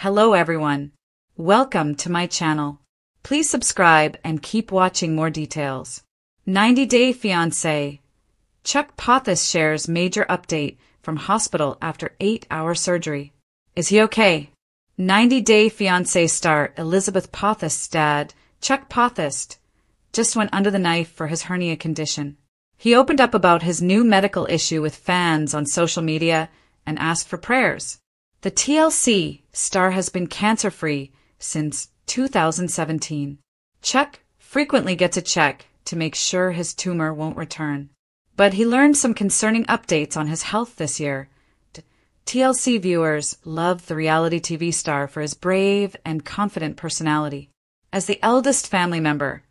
Hello everyone. Welcome to my channel. Please subscribe and keep watching more details. 90-Day Fiancé. Chuck Potthast shares major update from hospital after 8-hour surgery. Is he okay? 90-Day Fiancé star Elizabeth Potthast's dad, Chuck Potthast, just went under the knife for his hernia condition. He opened up about his new medical issue with fans on social media and asked for prayers. The TLC star has been cancer-free since 2017. Chuck frequently gets a check to make sure his tumor won't return. But he learned some concerning updates on his health this year. TLC viewers love the reality TV star for his brave and confident personality. As the eldest family member,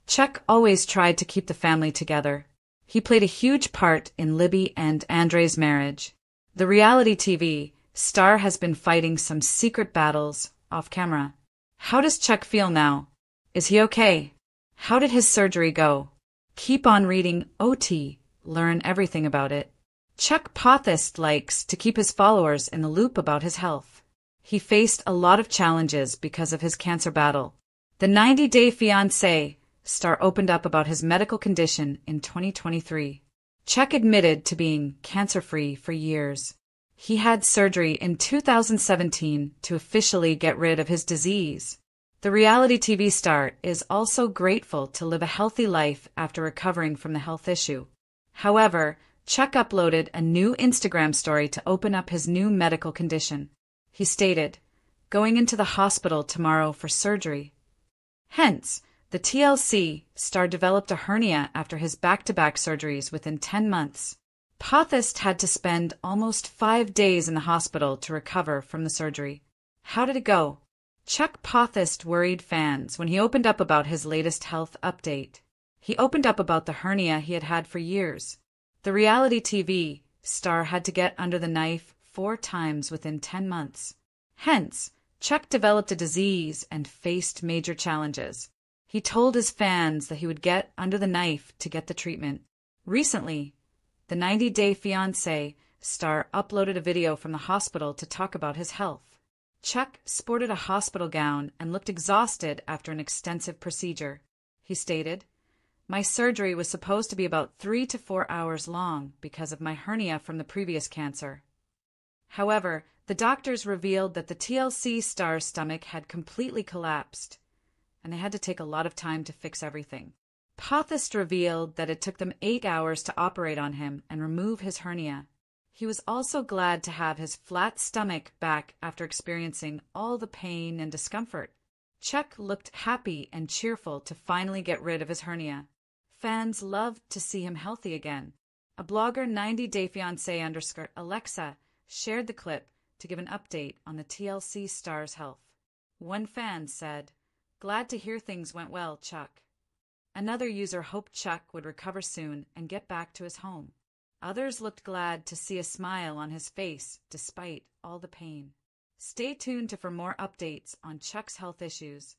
Chuck always tried to keep the family together. He played a huge part in Libby and Andre's marriage. The reality TV star has been fighting some secret battles off camera. How does Chuck feel now? Is he okay? How did his surgery go? Keep on reading OT, learn everything about it. Chuck Potthast likes to keep his followers in the loop about his health. He faced a lot of challenges because of his cancer battle. The 90-Day Fiancé star opened up about his medical condition in 2023. Chuck admitted to being cancer-free for years. He had surgery in 2017 to officially get rid of his disease. The reality TV star is also grateful to live a healthy life after recovering from the health issue. However, Chuck uploaded a new Instagram story to open up his new medical condition. He stated, "Going into the hospital tomorrow for surgery." Hence, the TLC star developed a hernia after his back-to-back surgeries within 10 months. Potthast had to spend almost 5 days in the hospital to recover from the surgery. How did it go? Chuck Potthast worried fans when he opened up about his latest health update. He opened up about the hernia he had had for years. The reality TV star had to get under the knife 4 times within 10 months. Hence, Chuck developed a disease and faced major challenges. He told his fans that he would get under the knife to get the treatment. Recently, the 90-Day Fiancé star uploaded a video from the hospital to talk about his health. Chuck sported a hospital gown and looked exhausted after an extensive procedure. He stated, "My surgery was supposed to be about 3 to 4 hours long because of my hernia from the previous cancer." However, the doctors revealed that the TLC star's stomach had completely collapsed, and they had to take a lot of time to fix everything. Potthast revealed that it took them 8 hours to operate on him and remove his hernia. He was also glad to have his flat stomach back after experiencing all the pain and discomfort. Chuck looked happy and cheerful to finally get rid of his hernia. Fans loved to see him healthy again. A blogger 90-Day Fiancé _Alexa shared the clip to give an update on the TLC star's health. One fan said, "Glad to hear things went well, Chuck." Another user hoped Chuck would recover soon and get back to his home. Others looked glad to see a smile on his face despite all the pain. Stay tuned for more updates on Chuck's health issues.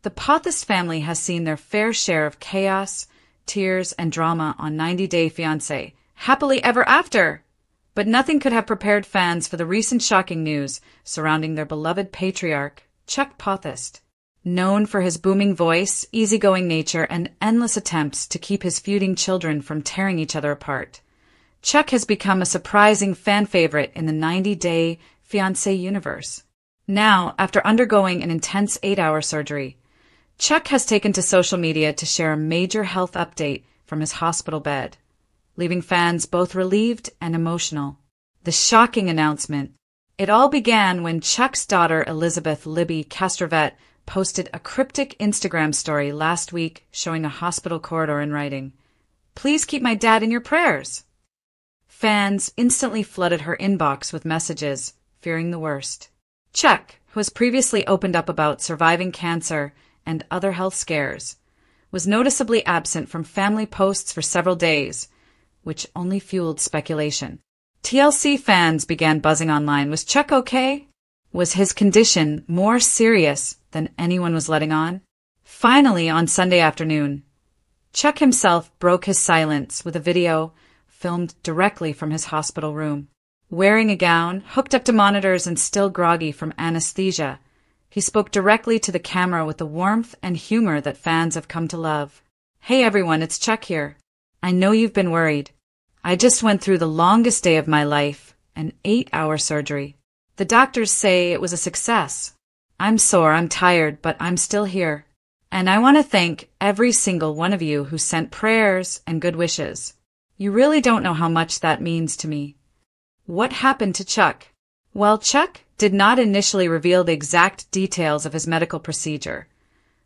The Potthast family has seen their fair share of chaos, tears, and drama on 90-Day Fiancé, happily ever after! But nothing could have prepared fans for the recent shocking news surrounding their beloved patriarch, Chuck Potthast. Known for his booming voice, easygoing nature, and endless attempts to keep his feuding children from tearing each other apart, Chuck has become a surprising fan favorite in the 90-Day Fiancé universe. Now, after undergoing an intense 8-hour surgery, Chuck has taken to social media to share a major health update from his hospital bed, leaving fans both relieved and emotional. The shocking announcement. It all began when Chuck's daughter Elizabeth Libby Castrovet posted a cryptic Instagram story last week showing a hospital corridor in writing, "Please keep my dad in your prayers." Fans instantly flooded her inbox with messages, fearing the worst. Chuck, who has previously opened up about surviving cancer and other health scares, was noticeably absent from family posts for several days, which only fueled speculation. TLC fans began buzzing online. Was Chuck okay? Was his condition more serious than anyone was letting on? Finally, on Sunday afternoon, Chuck himself broke his silence with a video filmed directly from his hospital room. Wearing a gown, hooked up to monitors and still groggy from anesthesia, he spoke directly to the camera with the warmth and humor that fans have come to love. "Hey everyone, it's Chuck here. I know you've been worried. I just went through the longest day of my life, an 8-hour surgery. The doctors say it was a success. I'm sore, I'm tired, but I'm still here. And I want to thank every single one of you who sent prayers and good wishes. You really don't know how much that means to me." What happened to Chuck? Well, Chuck did not initially reveal the exact details of his medical procedure.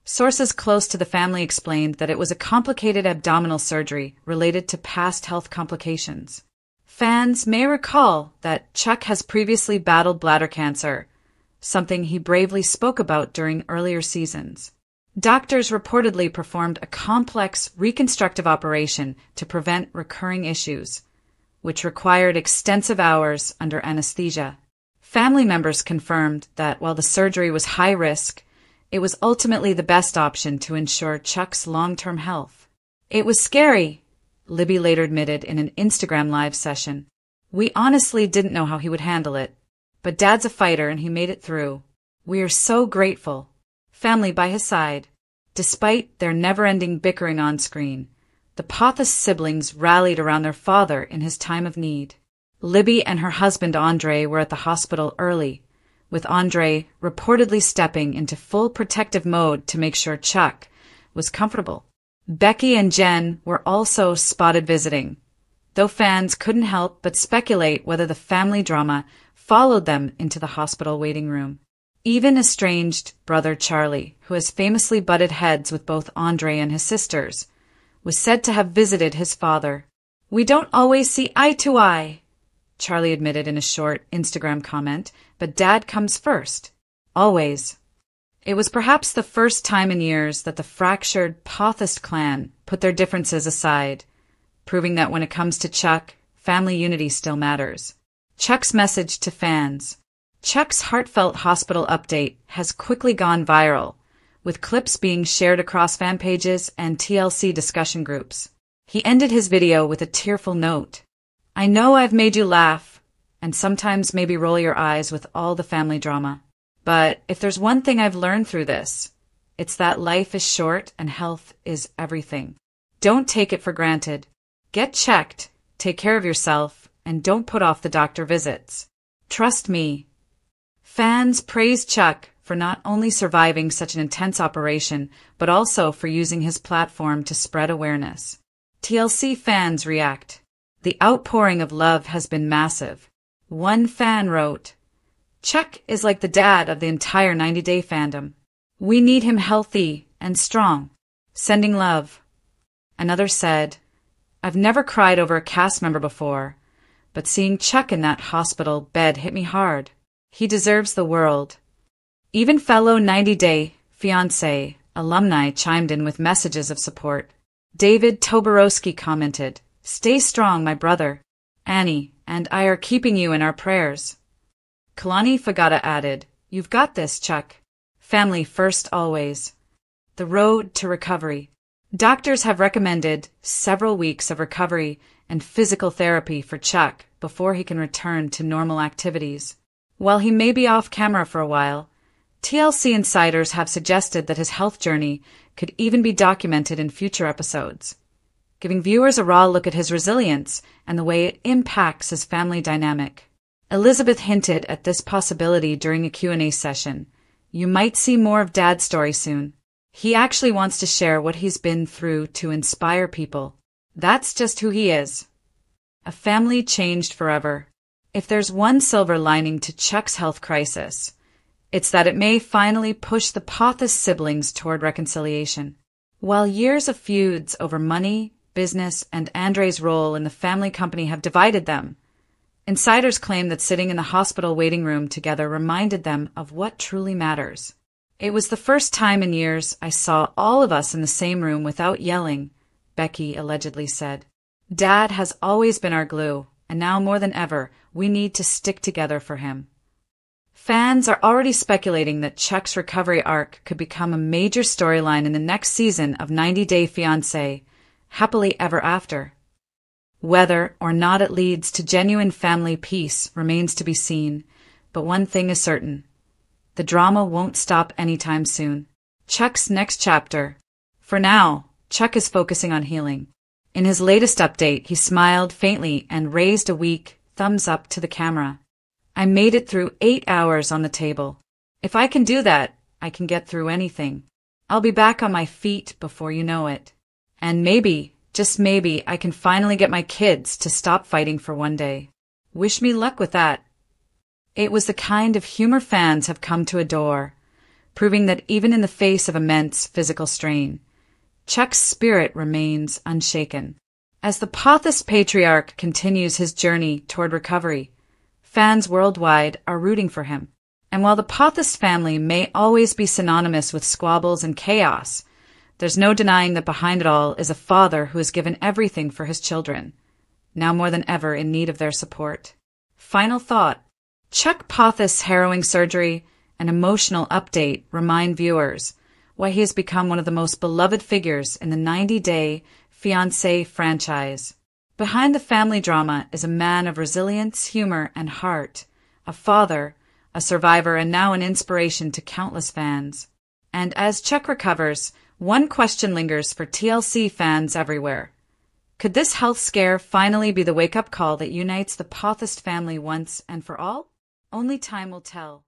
Sources close to the family explained that it was a complicated abdominal surgery related to past health complications. Fans may recall that Chuck has previously battled bladder cancer, something he bravely spoke about during earlier seasons. Doctors reportedly performed a complex reconstructive operation to prevent recurring issues, which required extensive hours under anesthesia. Family members confirmed that while the surgery was high risk, it was ultimately the best option to ensure Chuck's long-term health. "It was scary," Libby later admitted in an Instagram live session. "We honestly didn't know how he would handle it, but Dad's a fighter and he made it through. We are so grateful." Family by his side. Despite their never-ending bickering on screen, the Potthast siblings rallied around their father in his time of need. Libby and her husband Andre were at the hospital early, with Andre reportedly stepping into full protective mode to make sure Chuck was comfortable. Becky and Jen were also spotted visiting, though fans couldn't help but speculate whether the family drama followed them into the hospital waiting room. Even estranged brother Charlie, who has famously butted heads with both Andre and his sisters, was said to have visited his father. "We don't always see eye to eye," Charlie admitted in a short Instagram comment, "but Dad comes first. Always." It was perhaps the first time in years that the fractured Potthast clan put their differences aside, proving that when it comes to Chuck, family unity still matters. Chuck's message to fans. Chuck's heartfelt hospital update has quickly gone viral, with clips being shared across fan pages and TLC discussion groups. He ended his video with a tearful note. "I know I've made you laugh, and sometimes maybe roll your eyes with all the family drama. But if there's one thing I've learned through this, it's that life is short and health is everything. Don't take it for granted. Get checked, take care of yourself, and don't put off the doctor visits. Trust me." Fans praised Chuck for not only surviving such an intense operation, but also for using his platform to spread awareness. TLC fans react. "The outpouring of love has been massive." One fan wrote, "Chuck is like the dad of the entire 90-Day fandom. We need him healthy and strong. Sending love." Another said, "I've never cried over a cast member before, but seeing Chuck in that hospital bed hit me hard. He deserves the world." Even fellow 90-Day Fiancé alumni chimed in with messages of support. David Toborowski commented, "Stay strong, my brother. Annie and I are keeping you in our prayers." Kalani Fagata added, "You've got this, Chuck. Family first always." The road to recovery. Doctors have recommended several weeks of recovery and physical therapy for Chuck before he can return to normal activities. While he may be off camera for a while, TLC insiders have suggested that his health journey could even be documented in future episodes, giving viewers a raw look at his resilience and the way it impacts his family dynamic. Elizabeth hinted at this possibility during a Q&A session. "You might see more of Dad's story soon. He actually wants to share what he's been through to inspire people. That's just who he is." A family changed forever. If there's one silver lining to Chuck's health crisis, it's that it may finally push the Potthast siblings toward reconciliation. While years of feuds over money, business, and Andre's role in the family company have divided them, insiders claim that sitting in the hospital waiting room together reminded them of what truly matters. "It was the first time in years I saw all of us in the same room without yelling," Becky allegedly said. "Dad has always been our glue, and now more than ever, we need to stick together for him." Fans are already speculating that Chuck's recovery arc could become a major storyline in the next season of 90-Day Fiancé, Happily Ever After. Whether or not it leads to genuine family peace remains to be seen, but one thing is certain. The drama won't stop anytime soon. Chuck's next chapter. For now, Chuck is focusing on healing. In his latest update, he smiled faintly and raised a weak thumbs up to the camera. I made it through 8 hours on the table. If I can do that, I can get through anything. I'll be back on my feet before you know it. And maybe, just maybe, I can finally get my kids to stop fighting for one day. Wish me luck with that. It was the kind of humor fans have come to adore, proving that even in the face of immense physical strain, Chuck's spirit remains unshaken. As the Potthast patriarch continues his journey toward recovery, fans worldwide are rooting for him. And while the Potthast family may always be synonymous with squabbles and chaos, there's no denying that behind it all is a father who has given everything for his children, now more than ever in need of their support. Final thought. Chuck Potthast's harrowing surgery and emotional update remind viewers why he has become one of the most beloved figures in the 90-day Fiancé franchise. Behind the family drama is a man of resilience, humor, and heart, a father, a survivor, and now an inspiration to countless fans. And as Chuck recovers, one question lingers for TLC fans everywhere. Could this health scare finally be the wake-up call that unites the Potthast family once and for all? Only time will tell.